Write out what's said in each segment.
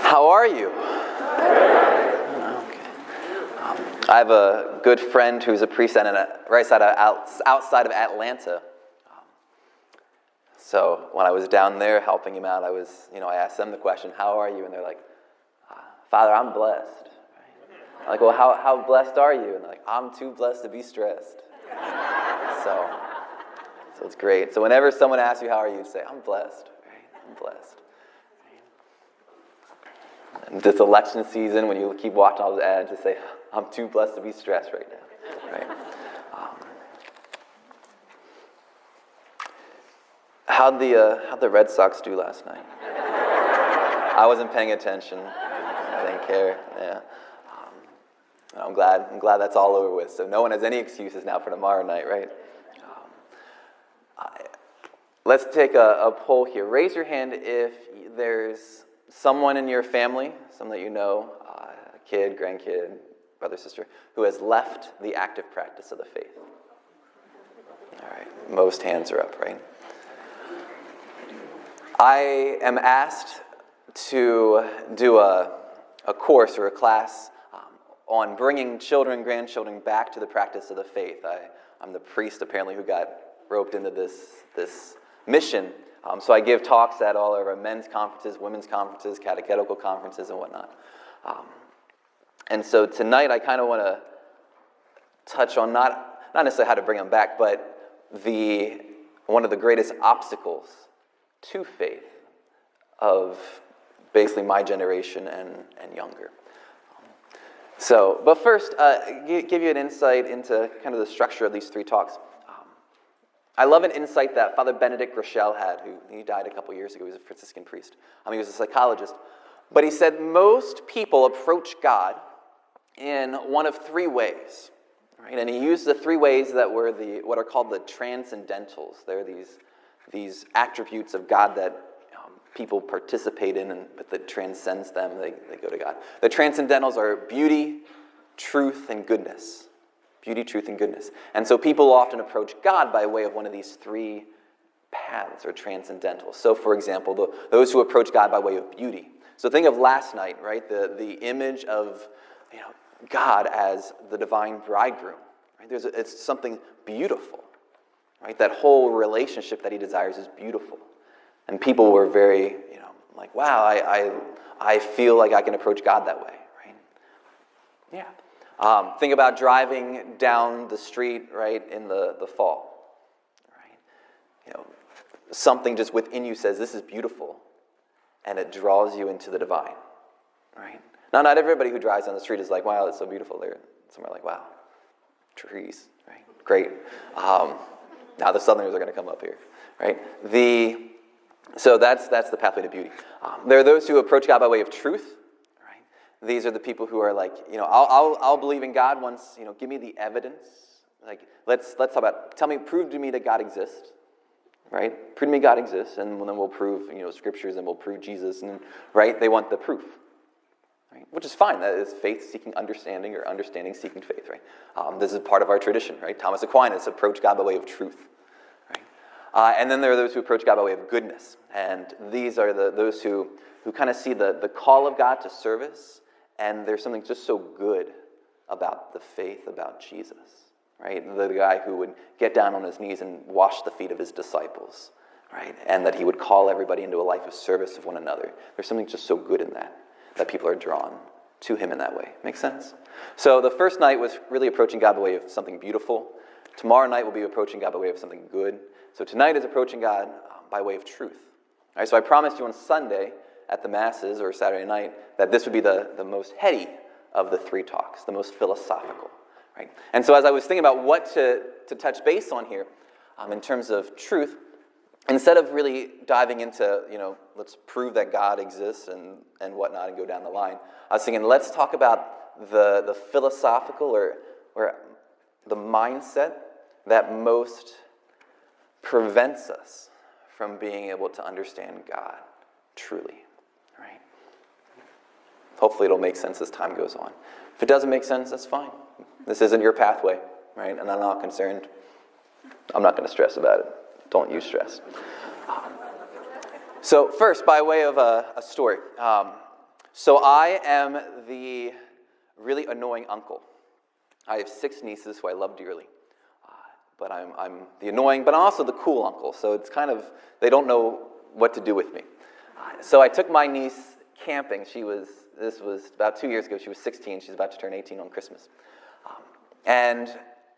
How are you? Okay. I have a good friend who's a priest outside of Atlanta. So when I was down there helping him out, I asked them the question, "How are you?" And they're like, "Father, I'm blessed." Right? I'm like, "Well, how blessed are you?" And they're like, "I'm too blessed to be stressed." So it's great. So whenever someone asks you, "How are you?" say, "I'm blessed." Right? I'm blessed. And this election season, when you keep watching all those ads, just say, "I'm too blessed to be stressed right now." Right? How'd the Red Sox do last night? I wasn't paying attention. I didn't care. Yeah. I'm glad that's all over with. So no one has any excuses now for tomorrow night, right? Let's take a poll here. Raise your hand if there's someone in your family, someone that you know, a kid, grandkid, brother, sister, who has left the active practice of the faith. All right, most hands are up, right? I am asked to do a course or a class on bringing children and grandchildren back to the practice of the faith. I'm the priest, apparently, who got roped into this mission. So I give talks at all of our men's conferences, women's conferences, catechetical conferences, and whatnot. And so tonight I kind of want to touch on not necessarily how to bring them back, but one of the greatest obstacles to faith of basically my generation and younger. But first, give you an insight into kind of the structure of these three talks. I love an insight that Father Benedict Groeschel had, he died a couple years ago. He was a Franciscan priest. He was a psychologist. But he said most people approach God in one of three ways. Right? And he used the three ways that were what are called the transcendentals. They're these attributes of God that people participate in, but that transcends them. They go to God. The transcendentals are beauty, truth, and goodness. Beauty, truth, and goodness. And so people often approach God by way of one of these three paths or transcendentals. So, for example, those who approach God by way of beauty. So think of last night, right? The image of God as the divine bridegroom. Right? It's something beautiful. Right? That whole relationship that he desires is beautiful. And people were very, like, wow, I feel like I can approach God that way. Right? Yeah. Think about driving down the street, right, in the fall, right? Something just within you says, this is beautiful, and it draws you into the divine, right? Now, not everybody who drives down the street is like, wow, that's so beautiful. Some are like, wow, trees, right? Great. Now the Southerners are going to come up here, right? So that's the pathway to beauty. There are those who approach God by way of truth. These are the people who are like, I'll believe in God once, give me the evidence. Like, let's talk about, prove to me that God exists, right? Prove to me God exists, and then we'll prove, scriptures, and we'll prove Jesus, and right? They want the proof, right? Which is fine. That is faith seeking understanding, or understanding seeking faith, right? This is part of our tradition, right? Thomas Aquinas approached God by way of truth, right? And then there are those who approach God by way of goodness, and these are those who kind of see the call of God to service. And there's something just so good about the faith, about Jesus, right? The guy who would get down on his knees and wash the feet of his disciples, right? And that he would call everybody into a life of service of one another. There's something just so good in that people are drawn to him in that way. Make sense? So the first night was really approaching God by way of something beautiful. Tomorrow night we'll be approaching God by way of something good. So tonight is approaching God by way of truth. All right, so I promised you on Sunday at the Masses, or Saturday night, that this would be the most heady of the three talks, the most philosophical, right? And so as I was thinking about what to touch base on here, in terms of truth, instead of really diving into, let's prove that God exists and whatnot and go down the line, I was thinking, let's talk about the philosophical or the mindset that most prevents us from being able to understand God truly. Right? Hopefully it'll make sense as time goes on. If it doesn't make sense, that's fine. This isn't your pathway, right? And I'm not concerned. I'm not going to stress about it. Don't you stress. So first, by way of a story. So I am the really annoying uncle. I have 6 nieces who I love dearly. But I'm the annoying, but I'm also the cool uncle. So it's kind of, they don't know what to do with me. So I took my niece camping. This was about 2 years ago. She was 16. She's about to turn 18 on Christmas. And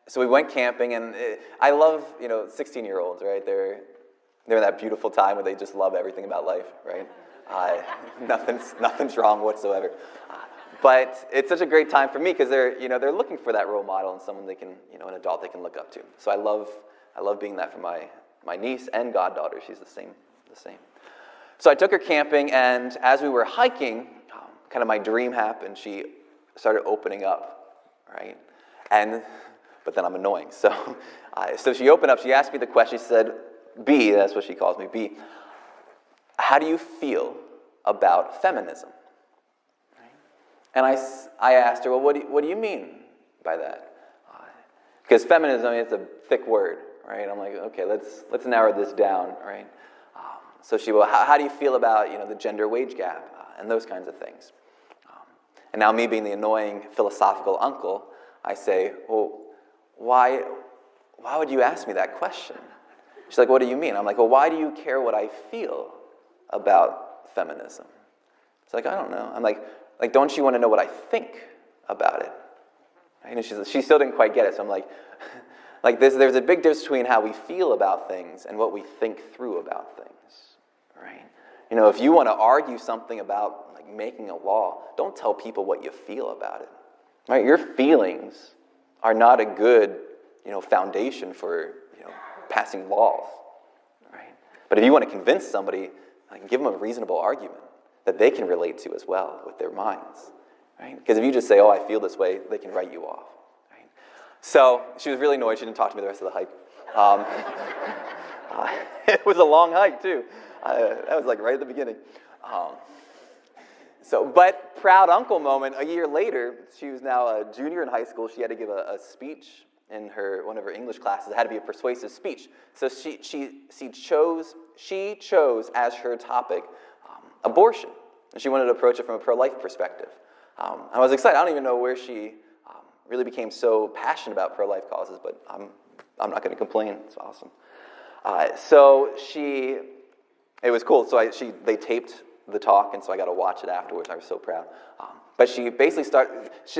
so we went camping, and I love, 16-year-olds, right? They're in that beautiful time where they just love everything about life, right? Nothing's wrong whatsoever. But it's such a great time for me because they're looking for that role model and someone they can, an adult they can look up to. So I love being that for my niece and goddaughter. She's the same. So I took her camping, and as we were hiking, kind of my dream happened. She started opening up, right? But then I'm annoying. So she opened up. She asked me the question. She said, "B," that's what she calls me, "B, how do you feel about feminism?" Right? And I asked her, "Well, what do you mean by that?" Because feminism, it's a thick word, right? I'm like, okay, let's narrow this down, right? So how do you feel about the gender wage gap and those kinds of things? And now me being the annoying philosophical uncle, I say, well, why would you ask me that question? She's like, what do you mean? I'm like, well, why do you care what I feel about feminism? It's like, I don't know. I'm like, don't you want to know what I think about it? Right? And she still didn't quite get it. So I'm like there's a big difference between how we feel about things and what we think through about things, right? If you want to argue something about making a law, don't tell people what you feel about it, right? Your feelings are not a good, foundation for, passing laws, right? But if you want to convince somebody, give them a reasonable argument that they can relate to as well with their minds, right? Because if you just say, oh, I feel this way, they can write you off, right? So she was really annoyed. She didn't talk to me the rest of the hike. It was a long hike, too. That was right at the beginning. But proud uncle moment, a year later, she was now a junior in high school. She had to give a speech in one of her English classes. It had to be a persuasive speech. So she chose as her topic abortion. And she wanted to approach it from a pro-life perspective. I was excited. I don't even know where she really became so passionate about pro-life causes, but I'm not going to complain. It's awesome. It was cool. So they taped the talk, and so I got to watch it afterwards. I was so proud. But she basically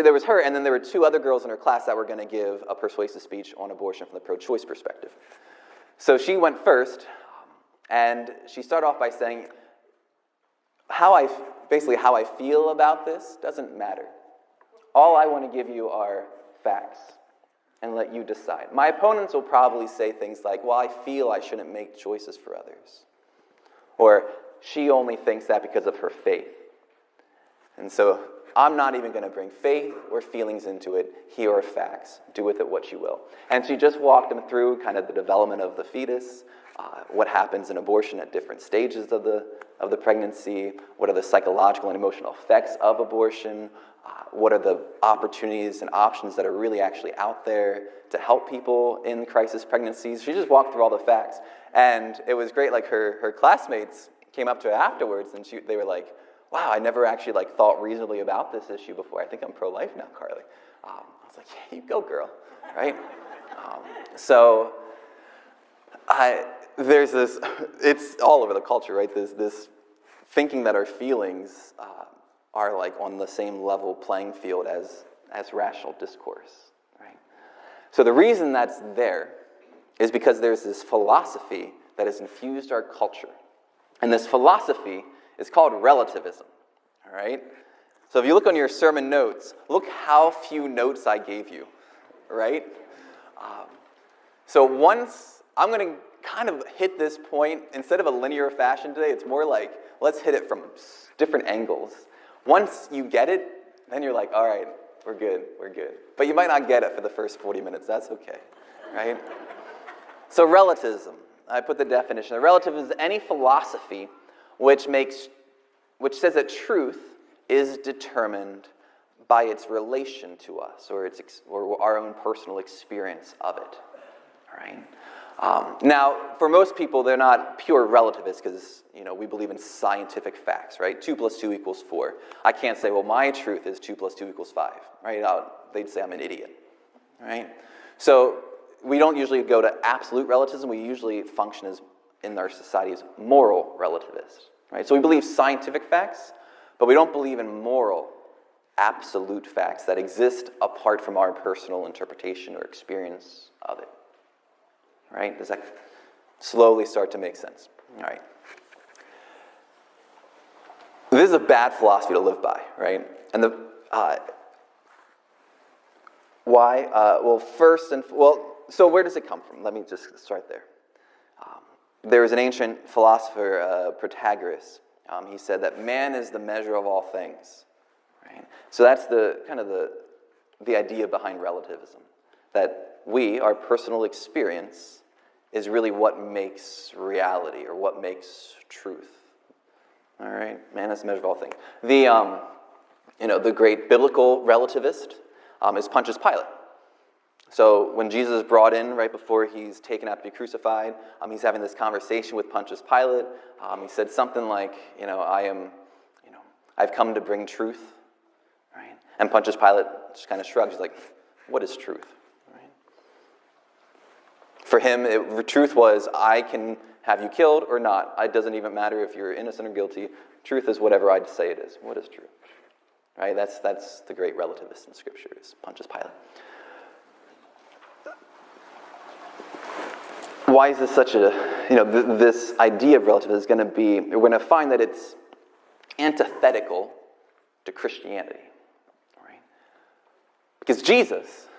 there was her, and then there were 2 other girls in her class that were going to give a persuasive speech on abortion from the pro-choice perspective. So she went first, and she started off by saying, how I feel about this doesn't matter. All I want to give you are facts and let you decide. My opponents will probably say things like, well, I feel I shouldn't make choices for others. Or, she only thinks that because of her faith. And so, I'm not even going to bring faith or feelings into it. Here are facts. Do with it what you will. And she just walked them through kind of the development of the fetus, what happens in abortion at different stages of the pregnancy, what are the psychological and emotional effects of abortion, what are the opportunities and options that are really actually out there to help people in crisis pregnancies. She just walked through all the facts. And it was great, her classmates came up to her afterwards, and they were like, wow, I never actually thought reasonably about this issue before. I think I'm pro-life now, Carly. I was like, yeah, you go, girl, right? There's this, it's all over the culture, right? There's this thinking that our feelings are on the same level playing field as rational discourse, right? So the reason that's there is because there's this philosophy that has infused our culture. And this philosophy is called relativism, all right? So if you look on your sermon notes, look how few notes I gave you, right? So once, I'm going to kind of hit this point, instead of a linear fashion today, it's more let's hit it from different angles. Once you get it, then you're like, all right, we're good. But you might not get it for the first 40 minutes. That's okay, right? So relativism, I put the definition. Relativism is any philosophy which says that truth is determined by its relation to us or our own personal experience of it, right? Now, for most people, they're not pure relativists because, we believe in scientific facts, right? 2 + 2 = 4. I can't say, well, my truth is 2 + 2 = 5, right? They'd say I'm an idiot, right? So we don't usually go to absolute relativism. We usually function in our society as moral relativists, right? So we believe scientific facts, but we don't believe in moral, absolute facts that exist apart from our personal interpretation or experience of it. Right? Does that slowly start to make sense? All right. This is a bad philosophy to live by, right? And why? So where does it come from? Let me just start there. There was an ancient philosopher, Protagoras. He said that man is the measure of all things. Right? So that's the idea behind relativism, that our personal experience is really what makes reality or what makes truth. All right, man is the measure of all things. The great biblical relativist is Pontius Pilate. So when Jesus is brought in right before he's taken out to be crucified, he's having this conversation with Pontius Pilate. He said something like, I've come to bring truth, right? And Pontius Pilate just kind of shrugs. He's like, what is truth? For him, truth was, I can have you killed or not. It doesn't even matter if you're innocent or guilty. Truth is whatever I say it is. What is truth? Right? That's the great relativist in Scripture, is Pontius Pilate. Why is this such this idea of relativism is going to be, we're going to find that it's antithetical to Christianity. Right? Because Jesus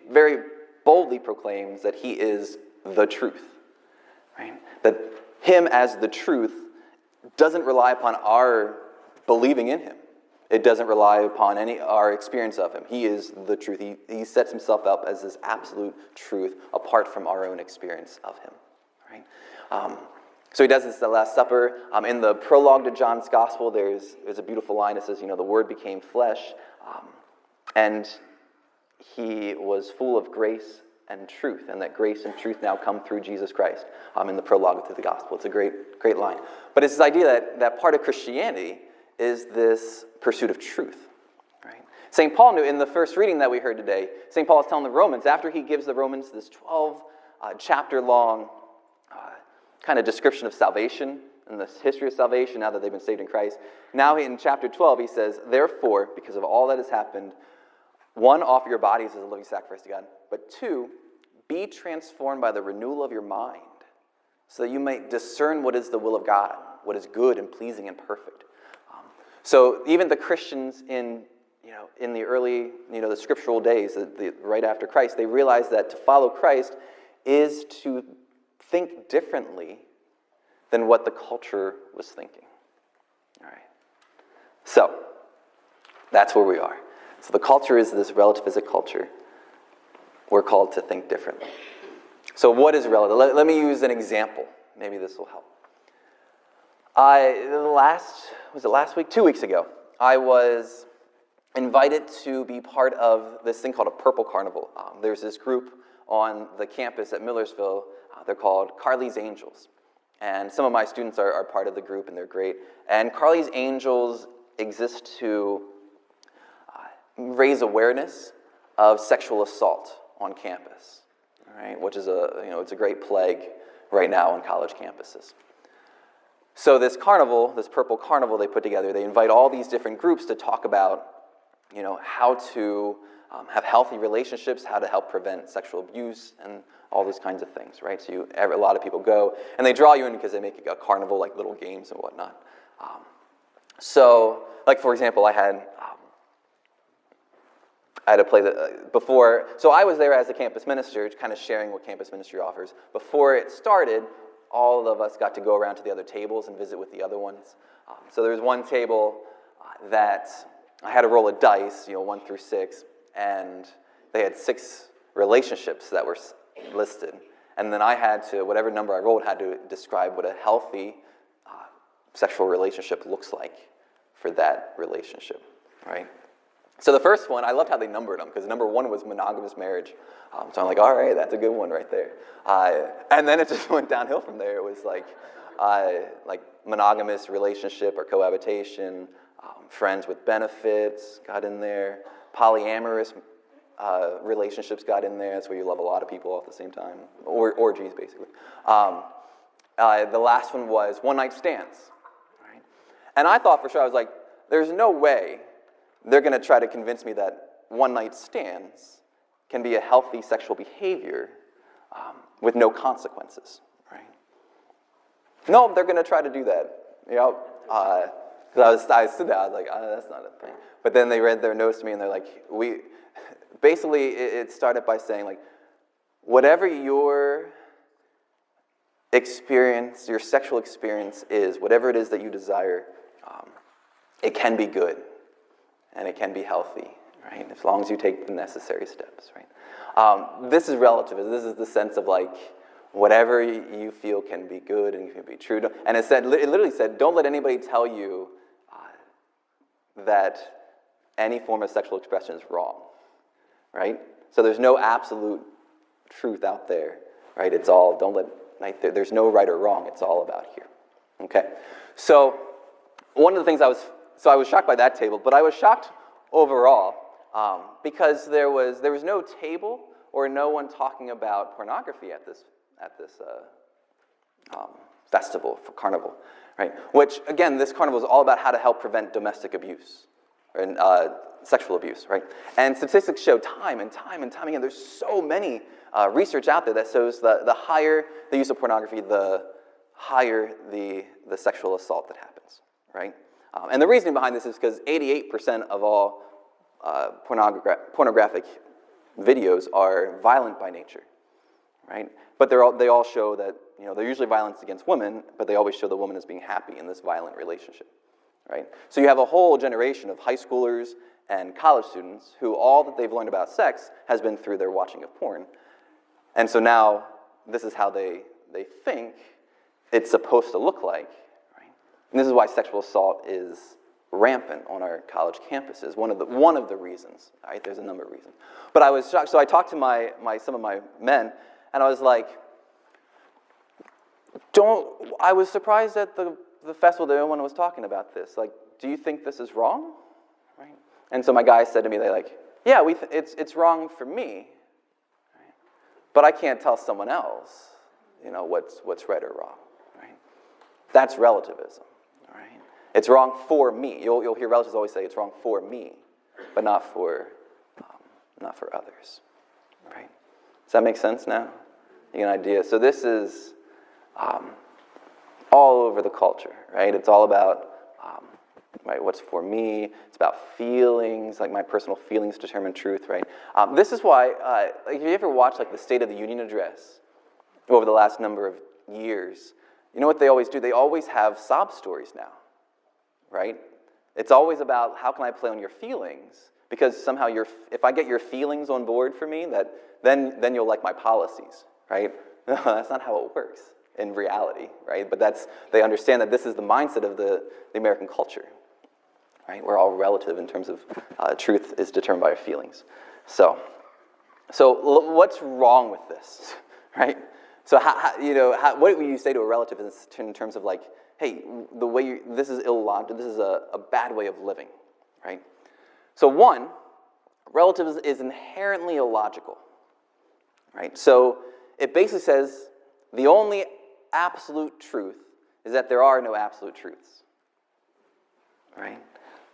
very boldly proclaims that he is the truth, right? That him as the truth doesn't rely upon our believing in him. It doesn't rely upon our experience of him. He is the truth. He sets himself up as this absolute truth apart from our own experience of him, right? So he does this at the Last Supper. In the prologue to John's Gospel, there's a beautiful line that says, the Word became flesh, and he was full of grace and truth, and that grace and truth now come through Jesus Christ in the prologue to the gospel. It's a great, great line. But it's this idea that part of Christianity is this pursuit of truth. Right? St. Paul knew in the first reading that we heard today, St. Paul is telling the Romans, after he gives the Romans this 12-chapter-long kind of description of salvation and the history of salvation now that they've been saved in Christ, now in chapter 12 he says, therefore, because of all that has happened, 1, offer your bodies as a living sacrifice to God. But 2, be transformed by the renewal of your mind, so that you may discern what is the will of God, what is good and pleasing and perfect. So even the Christians in the early, the scriptural days, right after Christ, they realized that to follow Christ is to think differently than what the culture was thinking. All right. So that's where we are. So the culture is this relativistic culture. We're called to think differently. So what is relative? Let me use an example. Maybe this will help. Last week? 2 weeks ago, I was invited to be part of this thing called a Purple Carnival. There's this group on the campus at Millersville. They're called Carly's Angels. And some of my students are part of the group, and they're great. And Carly's Angels exist to raise awareness of sexual assault on campus, right? Which is it's a great plague right now on college campuses. So this carnival, this Purple Carnival they put together, they invite all these different groups to talk about, how to have healthy relationships, how to help prevent sexual abuse, and all those kinds of things, right? So a lot of people go, and they draw you in because they make a carnival, like little games and whatnot. For example, I had to play before. So I was there as a campus minister, kind of sharing what campus ministry offers. Before it started, all of us got to go around to the other tables and visit with the other ones. So there was one table that I had to roll a dice, 1 through 6, and they had 6 relationships that were listed. And then I had to, whatever number I rolled, had to describe what a healthy sexual relationship looks like for that relationship, right? So the first one, I loved how they numbered them, because number 1 was monogamous marriage. So I'm like, all right, that's a good one right there. And then it just went downhill from there. It was like monogamous relationship or cohabitation, friends with benefits got in there, polyamorous relationships got in there. That's where you love a lot of people all at the same time, orgies basically. The last one was one-night stands. Right? And I thought for sure, I was like, there's no way they're going to try to convince me that one-night stands can be a healthy sexual behavior with no consequences, right? No, they're going to try to do that, you know, because I stood there, I was like, that's not a thing. But then they read their notes to me, and they're like, basically, it started by saying, like, whatever your experience, your sexual experience is, whatever it is that you desire, it can be good, and it can be healthy, right? As long as you take the necessary steps, right? This is relative. This is the sense of like, whatever you feel can be good and can be true. And it literally said, don't let anybody tell you that any form of sexual expression is wrong, right? So there's no absolute truth out there, right? It's all, there's no right or wrong. It's all about here, okay? So one of the things I was shocked by that table, but I was shocked overall because there was no table or no one talking about pornography at this festival, for carnival, right? Which, again, this carnival is all about how to help prevent domestic abuse and sexual abuse, right? And statistics show time and time and time again, there's so many research out there that shows the higher the use of pornography, the higher the sexual assault that happens, right? And the reasoning behind this is because 88% of all pornographic videos are violent by nature, right? But they all show that, you know, they're usually violence against women, but they always show the woman as being happy in this violent relationship, right? So you have a whole generation of high schoolers and college students who all that they've learned about sex has been through their watching of porn. And so now this is how they think it's supposed to look like, right? And this is why sexual assault is rampant on our college campuses. One of the reasons, right? There's a number of reasons. But I was shocked. So I talked to some of my men, and I was like, I was surprised at the festival that everyone was talking about this. Like, do you think this is wrong? Right? And so my guys said to me, they're like, yeah, it's wrong for me, right? But I can't tell someone else, you know, what's right or wrong, right? That's relativism, right? It's wrong for me. You'll hear relatives always say it's wrong for me, but not for others, right? Does that make sense now? You get an idea? So this is all over the culture, right? It's all about right, what's for me. It's about feelings, like my personal feelings determine truth, right? This is why, like, if you ever watch like the State of the Union address over the last number of years, you know what they always do? They always have sob stories now, right? It's always about how can I play on your feelings, because somehow if I get your feelings on board for me, then you'll like my policies, right? No, that's not how it works in reality, right? But they understand that this is the mindset of the American culture, right? We're all relative in terms of truth is determined by our feelings. So what's wrong with this, right? So what would you say to a relative in terms of like, hey, the way this is illogical, this is a bad way of living, right? So one, relativism is inherently illogical, right? So it basically says the only absolute truth is that there are no absolute truths, right?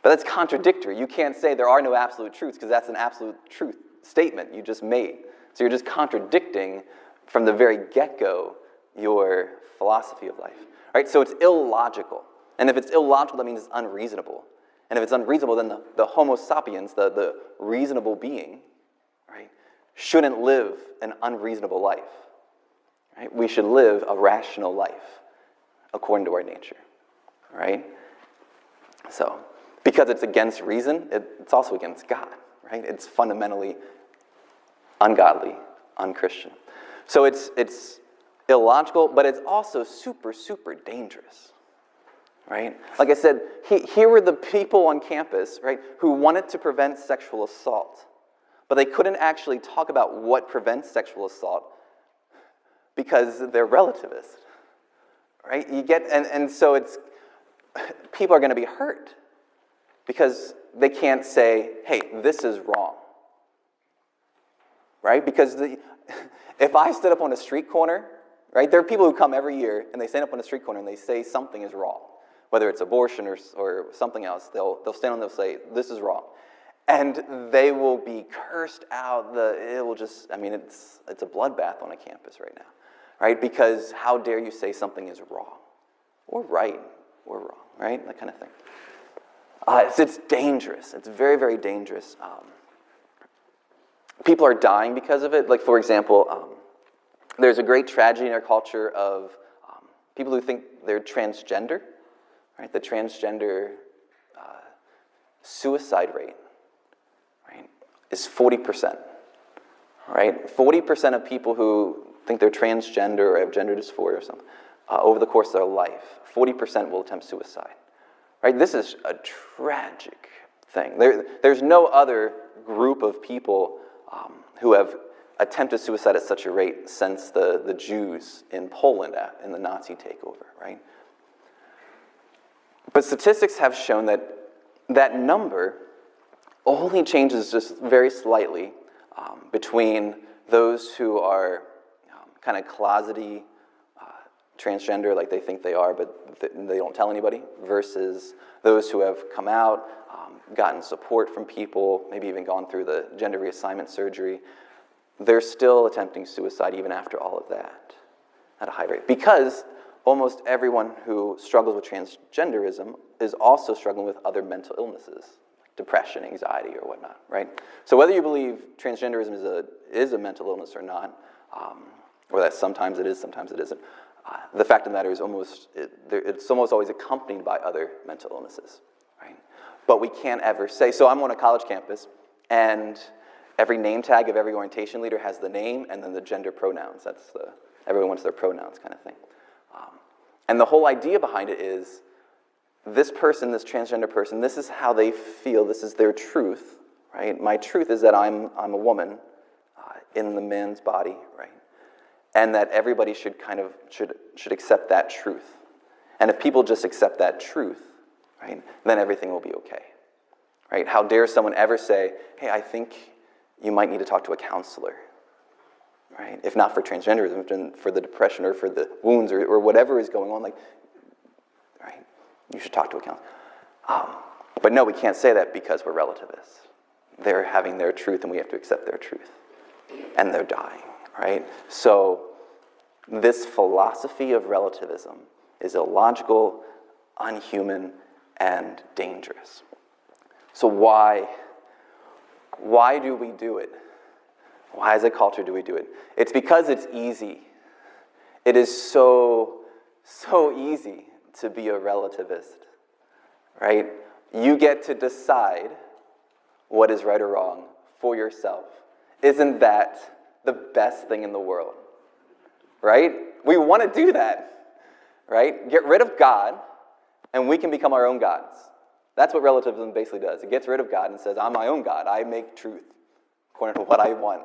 But that's contradictory. You can't say there are no absolute truths because that's an absolute truth statement you just made. So you're just contradicting from the very get-go your philosophy of life, right? So it's illogical. And if it's illogical, that means it's unreasonable. And if it's unreasonable, then the Homo sapiens, the reasonable being, right, shouldn't live an unreasonable life. Right? We should live a rational life according to our nature, right? So, because it's against reason, it's also against God, right? It's fundamentally ungodly, unchristian. So it's illogical, but it's also super, super dangerous, right? Like I said, here were the people on campus, right, who wanted to prevent sexual assault, but they couldn't actually talk about what prevents sexual assault because they're relativist, right? And so it's, people are going to be hurt because they can't say, hey, this is wrong, right? Because if I stood up on a street corner, right, there are people who come every year and they stand up on a street corner and they say something is wrong, whether it's abortion or something else. They'll stand and they'll say, this is wrong. And they will be cursed out. It will just, I mean, it's a bloodbath on a campus right now, right? Because how dare you say something is wrong or right or wrong, right? That kind of thing. It's dangerous. It's very, very dangerous. People are dying because of it. Like, for example, there's a great tragedy in our culture of people who think they're transgender, right? The transgender suicide rate, right, is 40%, right? 40% of people who think they're transgender or have gender dysphoria or something, over the course of their life, 40% will attempt suicide, right? This is a tragic thing. There's no other group of people who have attempted suicide at such a rate since the Jews in Poland in the Nazi takeover, right? But statistics have shown that that number only changes just very slightly between those who are kind of closety transgender, like they think they are, but they don't tell anybody, versus those who have come out, gotten support from people, maybe even gone through the gender reassignment surgery. They're still attempting suicide even after all of that at a high rate. Because almost everyone who struggles with transgenderism is also struggling with other mental illnesses, like depression, anxiety, or whatnot, right? So whether you believe transgenderism is a mental illness or not, or that sometimes it is, sometimes it isn't, the fact of the matter is it's almost always accompanied by other mental illnesses, right? But we can't ever say, so I'm on a college campus, and every name tag of every orientation leader has the name and then the gender pronouns. Everyone wants their pronouns kind of thing. And the whole idea behind it is this person, this transgender person, this is how they feel, this is their truth, right? My truth is that I'm a woman in the man's body, right? And that everybody should accept that truth. And if people just accept that truth, right, then everything will be okay, right? How dare someone ever say, hey, I think you might need to talk to a counselor, right? If not for transgenderism, then for the depression or for the wounds or whatever is going on, like, right? You should talk to a counselor. But no, we can't say that because we're relativists. They're having their truth and we have to accept their truth. And they're dying, right? So this philosophy of relativism is illogical, unhuman, and dangerous. So why do we do it? Why as a culture do we do it? It's because it's easy. It is so easy to be a relativist, right? You get to decide what is right or wrong for yourself. Isn't that the best thing in the world, right? We want to do that, right? Get rid of God, and we can become our own gods. That's what relativism basically does. It gets rid of God and says, I'm my own God. I make truth according to what I want,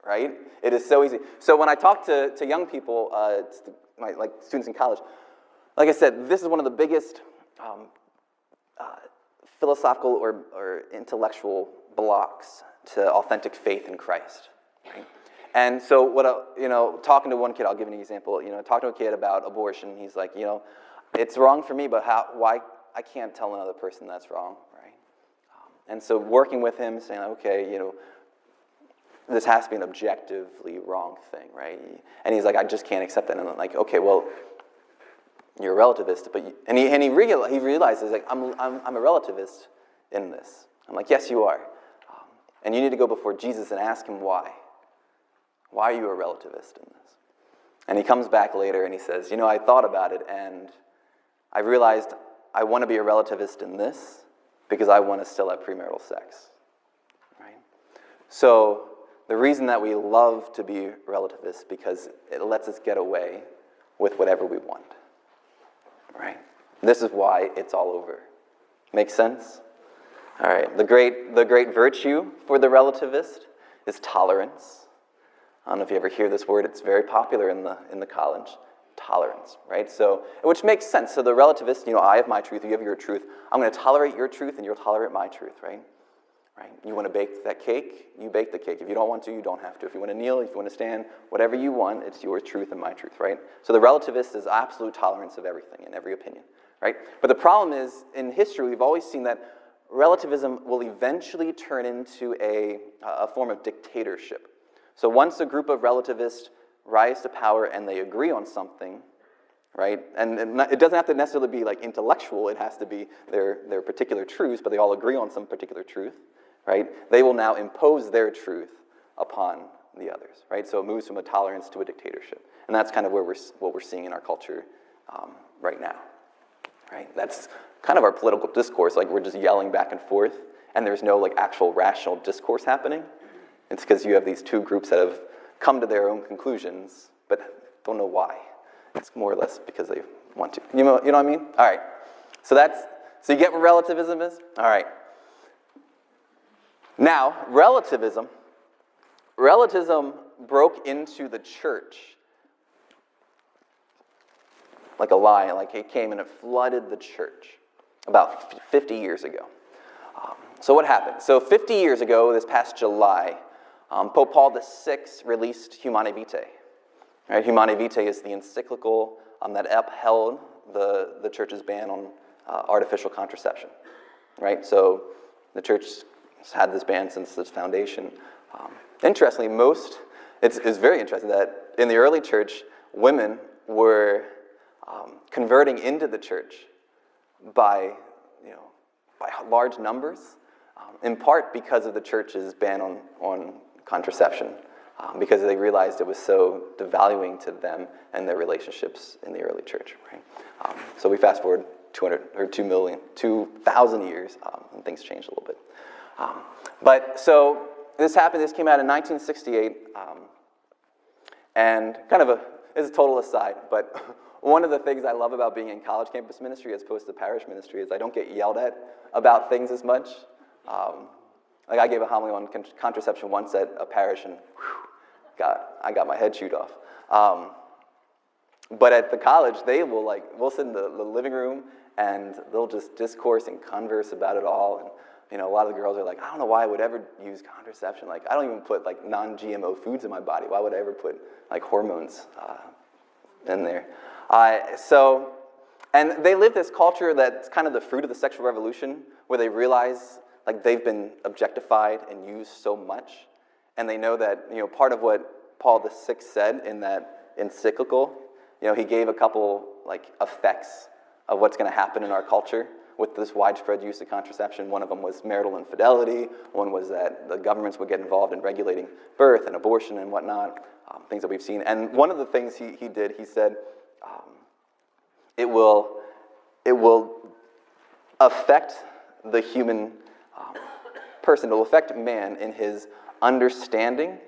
right? It is so easy. So when I talk to young people, like students in college, like I said, this is one of the biggest philosophical or intellectual blocks to authentic faith in Christ, right? And so talking to one kid, I'll give an example, talking to a kid about abortion, he's like, it's wrong for me, but why? I can't tell another person that's wrong, right? And so working with him, saying, okay, this has to be an objectively wrong thing, right? And he's like, I just can't accept that. And I'm like, okay, well, you're a relativist, but he realizes, like, I'm a relativist in this. I'm like, yes, you are. And you need to go before Jesus and ask him why. Why are you a relativist in this? And he comes back later and he says, I thought about it and I realized I want to be a relativist in this because I want to still have premarital sex, right? So the reason that we love to be relativists is because it lets us get away with whatever we want, right? This is why it's all over. Make sense? All right, the great virtue for the relativist is tolerance. I don't know if you ever hear this word. It's very popular in the college. Tolerance, right? So, which makes sense. So the relativist, I have my truth, you have your truth. I'm going to tolerate your truth, and you'll tolerate my truth, right? Right? You want to bake that cake, you bake the cake. If you don't want to, you don't have to. If you want to kneel, if you want to stand, whatever you want, it's your truth and my truth, right? So the relativist is absolute tolerance of everything and every opinion, right? But the problem is, in history, we've always seen that relativism will eventually turn into a form of dictatorship. So once a group of relativists rise to power and they agree on something, right? And it doesn't have to necessarily be like intellectual. It has to be their particular truths, but they all agree on some particular truth, right? They will now impose their truth upon the others, right? So it moves from a tolerance to a dictatorship. And that's kind of what we're seeing in our culture right now, right? That's kind of our political discourse. Like, we're just yelling back and forth, and there's no like actual rational discourse happening. It's because you have these two groups that have come to their own conclusions, but don't know why. It's more or less because they want to. You know what I mean? All right. So you get what relativism is? All right. Now, relativism broke into the church like a lion, like it came and it flooded the church about 50 years ago. So what happened? So 50 years ago, this past July, Pope Paul VI released Humanae Vitae. Right? Humanae Vitae is the encyclical that upheld the church's ban on artificial contraception. Right? So the church has had this ban since its foundation. Interestingly, it's very interesting that in the early church, women were converting into the church by large numbers, in part because of the church's ban on contraception, because they realized it was so devaluing to them and their relationships in the early church. Right? So we fast forward 2,000 years, and things changed a little bit. But so this happened. This came out in 1968, and it's a total aside, but one of the things I love about being in college campus ministry as opposed to parish ministry is I don't get yelled at about things as much. Like I gave a homily on contraception once at a parish, and I got my head chewed off. But at the college, we'll sit in the living room and they'll just discourse and converse about it all. And a lot of the girls are like, I don't know why I would ever use contraception. Like, I don't even put like non-GMO foods in my body. Why would I ever put like hormones in there? And they live this culture that's kind of the fruit of the sexual revolution, where they realize like they've been objectified and used so much, and they know that part of what Paul VI said in that encyclical, he gave a couple like effects of what's going to happen in our culture with this widespread use of contraception. One of them was marital infidelity. One was that the governments would get involved in regulating birth and abortion and whatnot, things that we've seen. And one of the things he did, he said, it will affect the human person. It will affect man in his understanding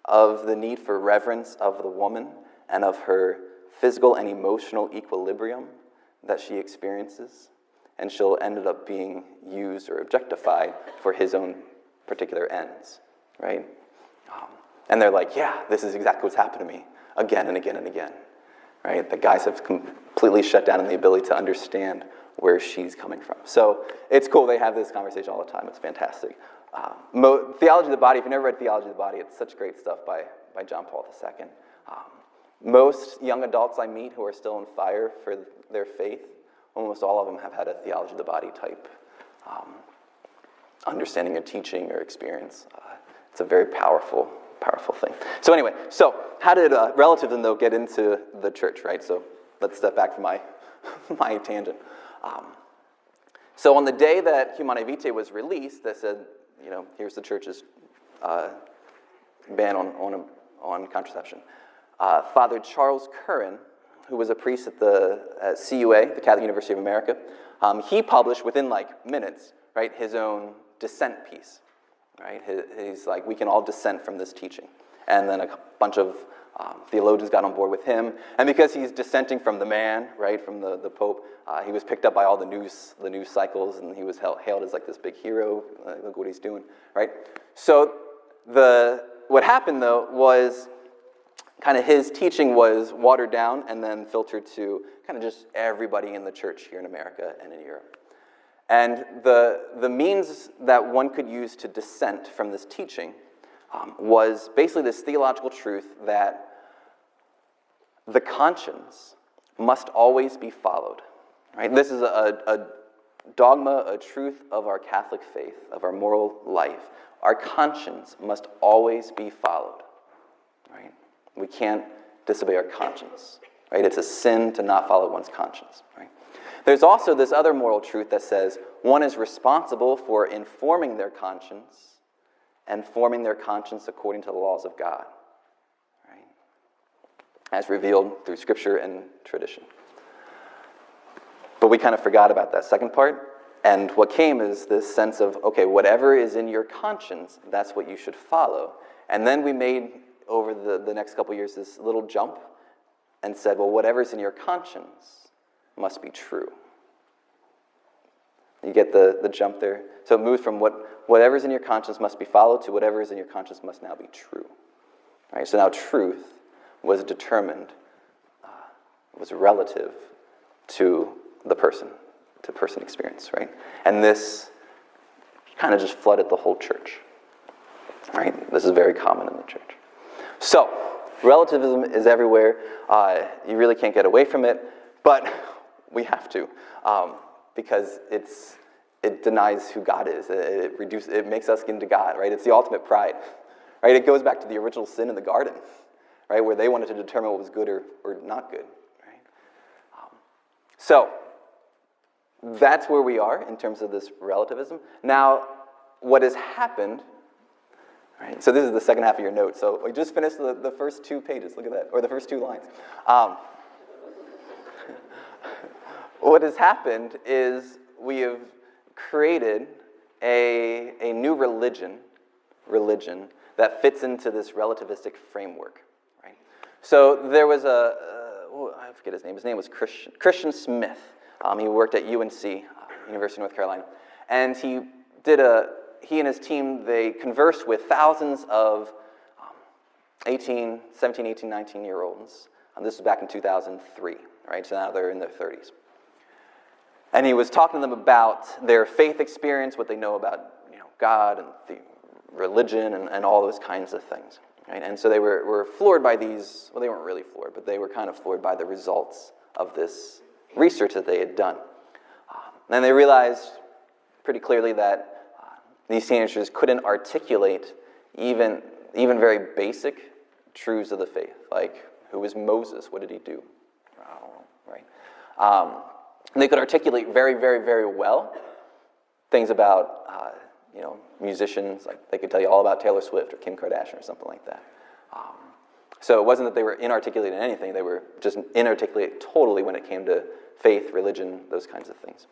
of the need for reverence of the woman and of her physical and emotional equilibrium that she experiences, and she'll end up being used or objectified for his own particular ends, right? And they're like, yeah, this is exactly what's happened to me again and again and again, right? The guys have completely shut down in the ability to understand where she's coming from. So it's cool. They have this conversation all the time. It's fantastic. Theology of the Body, if you've never read Theology of the Body, it's such great stuff by John Paul II. Most young adults I meet who are still on fire for their faith, almost all of them have had a Theology of the Body type understanding or teaching or experience. It's a very powerful thing. So anyway, how did relativism, though, get into the church, right? So let's step back from my tangent. So on the day that Humanae Vitae was released, that said, here's the church's ban on contraception. Father Charles Curran, who was a priest at CUA, the Catholic University of America, he published within minutes, right, his own dissent piece. Right, he's like, we can all dissent from this teaching, and then a bunch of Theologians got on board with him, and because he's dissenting from the man, right, from the Pope, he was picked up by all the news cycles, and he was hailed as like this big hero. Look what he's doing, right? So what happened though was kind of his teaching was watered down and then filtered to kind of just everybody in the church here in America and in Europe. And the means that one could use to dissent from this teaching was basically this theological truth that the conscience must always be followed. Right? This is a dogma, a truth of our Catholic faith, of our moral life. Our conscience must always be followed. Right? We can't disobey our conscience. Right? It's a sin to not follow one's conscience. Right? There's also this other moral truth that says one is responsible for informing their conscience and forming their conscience according to the laws of God, right? As revealed through Scripture and tradition. But we kind of forgot about that second part, and what came is this sense of, okay, whatever is in your conscience, that's what you should follow. And then we made, over the next couple years, this little jump and said, well, whatever's in your conscience must be true. You get the jump there? So it moves from whatever's in your conscience must be followed to whatever is in your conscience must now be true. Right? So now truth was determined, was relative to the person, to person experience, right? And this kind of just flooded the whole church. Right? This is very common in the church. So, relativism is everywhere. You really can't get away from it, but we have to. Because it denies who God is. It makes us into God, right? It's the ultimate pride, right? It goes back to the original sin in the garden, right? Where they wanted to determine what was good or not good, right? So that's where we are in terms of this relativism. Now, what has happened, right? So this is the second half of your notes. So we just finished the first 2 pages. Look at that, or the first 2 lines. What has happened is we have created a new religion that fits into this relativistic framework. Right? So there was I forget his name. His name was Christian Smith. He worked at UNC, University of North Carolina, and he and his team, they conversed with thousands of 17, 18, 19-year-olds. This was back in 2003. Right? So now they're in their 30s. And he was talking to them about their faith experience, what they know about God and the religion and all those kinds of things. Right? And so they were floored by these, well, they weren't really floored, but they were kind of floored by the results of this research that they had done. And they realized pretty clearly that these teenagers couldn't articulate even very basic truths of the faith, like who was Moses, what did he do? I don't know, right? They could articulate very, very, very well things about, musicians. Like they could tell you all about Taylor Swift or Kim Kardashian or something like that. So it wasn't that they were inarticulate in anything. They were just inarticulate totally when it came to faith, religion, those kinds of things.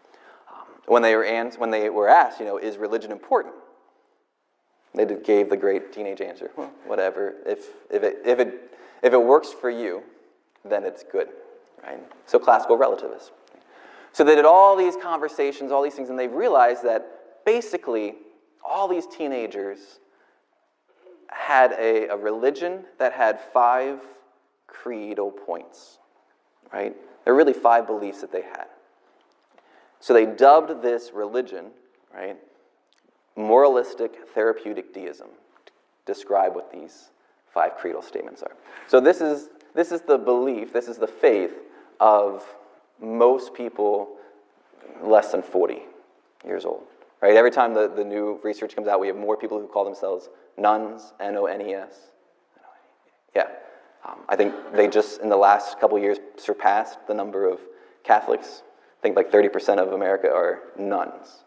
When they were asked, is religion important? They gave the great teenage answer, well, whatever. If it works for you, then it's good. Right? So classical relativists. So they did all these conversations, all these things, and they realized that basically all these teenagers had a religion that had 5 creedal points, right? There are really 5 beliefs that they had. So they dubbed this religion, right, moralistic therapeutic deism, to describe what these 5 creedal statements are. So this is the belief, this is the faith of most people less than 40 years old, right? Every time the new research comes out, we have more people who call themselves nuns, N-O-N-E-S. Yeah, I think they just, in the last couple of years, surpassed the number of Catholics. I think like 30% of America are nuns,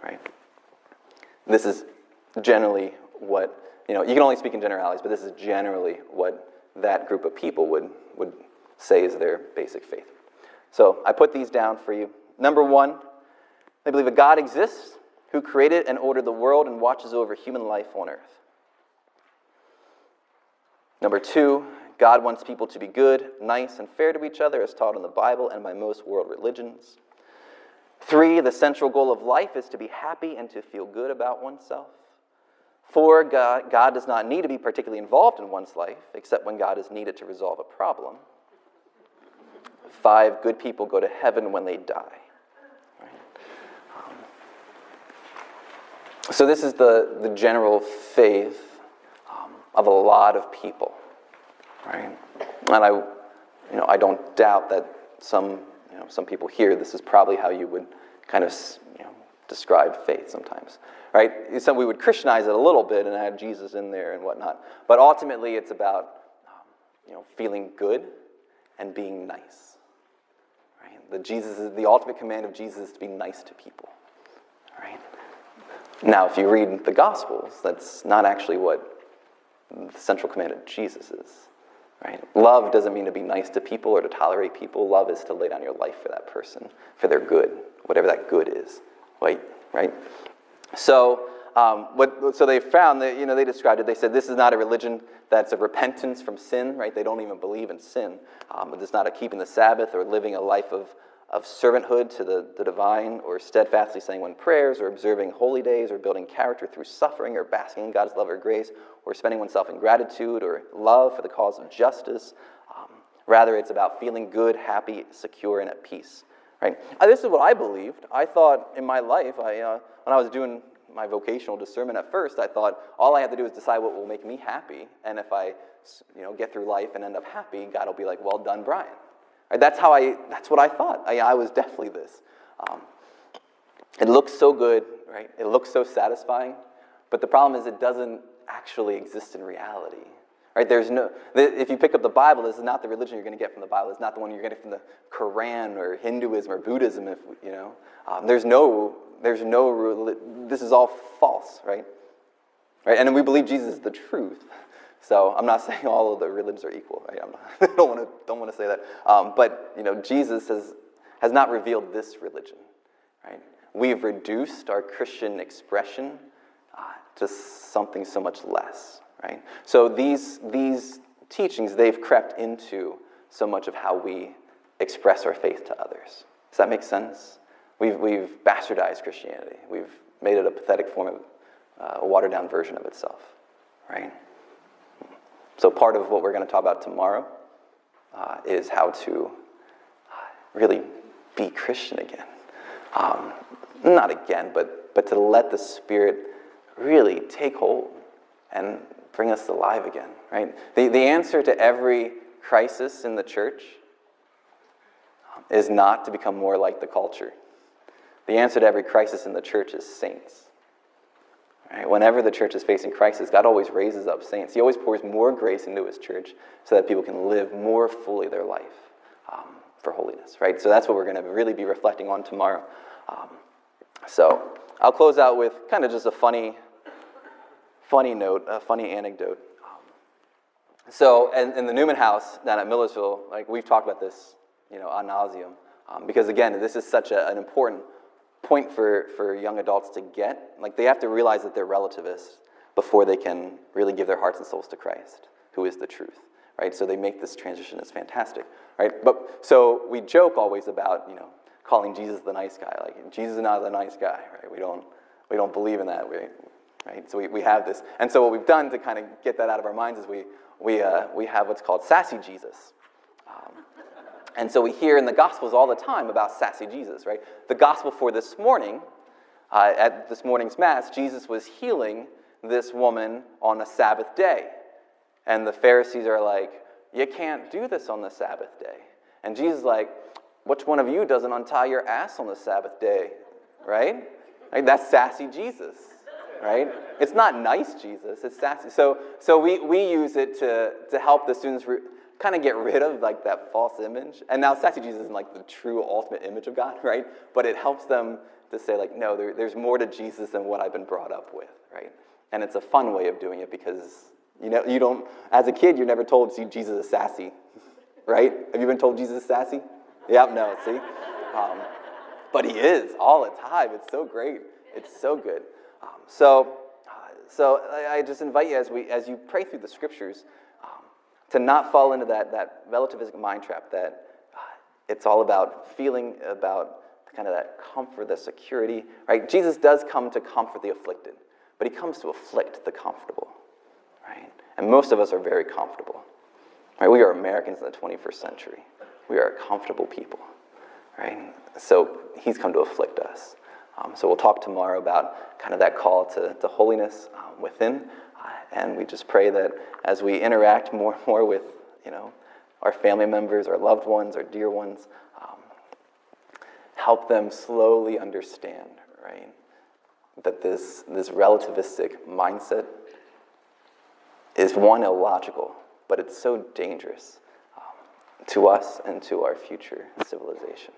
right? This is generally what, you can only speak in generalities, but this is generally what that group of people would say is their basic faith. So I put these down for you. Number 1, they believe a God exists who created and ordered the world and watches over human life on earth. Number 2, God wants people to be good, nice, and fair to each other as taught in the Bible and by most world religions. 3, the central goal of life is to be happy and to feel good about oneself. 4, God does not need to be particularly involved in one's life, except when God is needed to resolve a problem. 5, good people go to heaven when they die. So this is the general faith of a lot of people, right? And I don't doubt that some people here, this is probably how you would kind of describe faith sometimes, right? So we would Christianize it a little bit and add Jesus in there and whatnot, but ultimately it's about feeling good and being nice, right? The ultimate command of Jesus is to be nice to people, right? Now, if you read the Gospels, that's not actually what the central command of Jesus is, right? Love doesn't mean to be nice to people or to tolerate people. Love is to lay down your life for that person, for their good, whatever that good is, right? So, so they found that, they described it, they said this is not a religion that's a repentance from sin, right? They don't even believe in sin. It's not a keeping the Sabbath or living a life of servanthood to the divine, or steadfastly saying one prayers, or observing holy days, or building character through suffering, or basking in God's love or grace, or spending oneself in gratitude or love for the cause of justice. Rather, it's about feeling good, happy, secure, and at peace. Right? This is what I believed. I thought in my life, when I was doing my vocational discernment at first, I thought all I have to do is decide what will make me happy, and if I get through life and end up happy, God will be like, well done, Brian. Right, that's what I thought. I was definitely this. It looks so good, right? It looks so satisfying, but the problem is it doesn't actually exist in reality. Right? If you pick up the Bible, this is not the religion you're going to get from the Bible. It's not the one you're getting from the Quran or Hinduism or Buddhism. This is all false, right? Right? And we believe Jesus is the truth. So I'm not saying all of the religions are equal. Right? I don't want to say that. But Jesus has not revealed this religion. Right? We've reduced our Christian expression to something so much less. Right? So these teachings, they've crept into so much of how we express our faith to others. Does that make sense? We've bastardized Christianity. We've made it a pathetic form of a watered-down version of itself. Right? So part of what we're going to talk about tomorrow is how to really be Christian again. Not again, but to let the Spirit really take hold and bring us alive again. Right? The answer to every crisis in the church is not to become more like the culture. The answer to every crisis in the church is saints. Right? Whenever the church is facing crisis, God always raises up saints. He always pours more grace into his church so that people can live more fully their life for holiness. Right? So that's what we're going to really be reflecting on tomorrow. So I'll close out with kind of just a funny note, a funny anecdote. So in the Newman House down at Millersville, we've talked about this, ad nauseum, because again, this is such an important point for young adults to get. They have to realize that they're relativists before they can really give their hearts and souls to Christ, who is the truth, right? So they make this transition. It's fantastic, right? But so we joke always about, calling Jesus the nice guy. Jesus is not the nice guy, right? We don't believe in that, right? So we have this. And so what we've done to kind of get that out of our minds is we have what's called sassy Jesus. And so we hear in the Gospels all the time about sassy Jesus, right? The Gospel for this morning, at this morning's Mass, Jesus was healing this woman on a Sabbath day. And the Pharisees are like, you can't do this on the Sabbath day. And Jesus is like, which one of you doesn't untie your ass on the Sabbath day, right? That's sassy Jesus, right? It's not nice Jesus, it's sassy. So we use it to help the students kind of get rid of that false image. And now sassy Jesus isn't the true ultimate image of God, right? But it helps them to say no, there's more to Jesus than what I've been brought up with, right? And it's a fun way of doing it because you don't, as a kid, you're never told see Jesus is sassy, right? Have you been told Jesus is sassy? Yep, no, see? But he is all the time. It's so great. It's so good. So I just invite you as you pray through the scriptures, to not fall into that relativistic mind trap that it's all about feeling about kind of that comfort, the security, right? Jesus does come to comfort the afflicted, but he comes to afflict the comfortable, right? And most of us are very comfortable, right? We are Americans in the 21st century. We are a comfortable people, right? So he's come to afflict us. So we'll talk tomorrow about kind of that call to holiness within, and we just pray that as we interact more and more with, our family members, our loved ones, our dear ones, help them slowly understand, right, that this relativistic mindset is one, illogical, but it's so dangerous to us and to our future civilization.